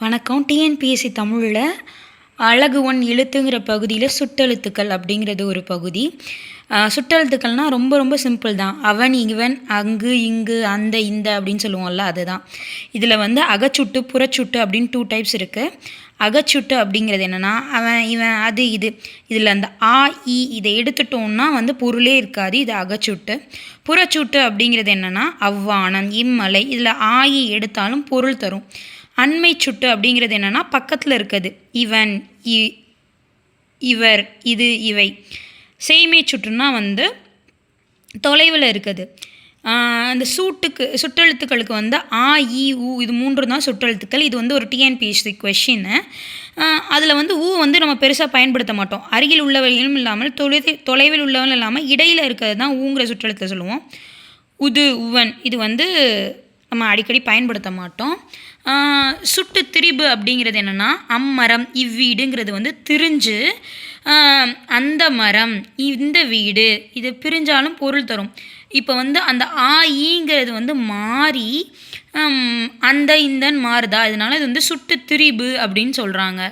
வணக்கம். டிஎன்பிஎஸ்சி தமிழில் அழகு 1 எழுத்துங்கிற பகுதியில் சுட்டெழுத்துக்கள் அப்படிங்கிறது ஒரு பகுதி. சுட்டெழுத்துக்கள்னால் ரொம்ப ரொம்ப சிம்பிள் தான். அவன், இவன், அங்கு, இங்கு, அந்த, இந்த அப்படின்னு சொல்லுவோம்ல, அதுதான். இதில் வந்து அகச்சுட்டு, புறச்சுட்டு அப்படின்னு 2 டைப்ஸ் இருக்குது. அகச்சுட்டு அப்படிங்கிறது என்னென்னா அவன், இவன், அது, இது. இதில் அந்த ஆ, இ இதை எடுத்துட்டோம்னா வந்து பொருளே இருக்காது. இது அகச்சுட்டு. புறச்சுட்டு அப்படிங்கிறது என்னென்னா அவ்வானம், இம்மலை. இதில் ஆ, இ எடுத்தாலும் பொருள் தரும். அண்மை சுட்டு அப்படிங்கிறது என்னென்னா பக்கத்தில் இருக்குது. இவன், இவர், இது, இவை. செய்மை சுட்டுனா வந்து தொலைவில் இருக்குது. அந்த சுட்டெழுத்துக்களுக்கு வந்து ஆ, இ, உ இது 3 தான் சுட்டெழுத்துக்கள். இது வந்து ஒரு டிஎன்பிஎஸ்சி கொஷின்னு. அதில் வந்து ஊ வந்து நம்ம பெருசாக பயன்படுத்த மாட்டோம். அருகில் உள்ளவர்களும் இல்லாமல் தொலைவில் உள்ளவங்களும் இல்லாமல் இடையில் இருக்கிறது தான் ஊங்கிற சுட்டெழுத்தை சொல்லுவோம். உது, உவன் இது வந்து நம்ம அடிக்கடி பயன்படுத்த மாட்டோம். சுட்டு திரிபு அப்படிங்கிறது என்னென்னா அம்மரம், இவ்வீடுங்கிறது வந்து திரிஞ்சு அந்த மரம், இந்த வீடு இது பிரிஞ்சாலும் பொருள் தரும். இப்போ வந்து அந்த ஆ, ஈங்கிறது வந்து மாறி அந்த இந்தன்னு மாறுதா, இதனால் இது வந்து சுட்டு திரிபு அப்படின்னு சொல்கிறாங்க.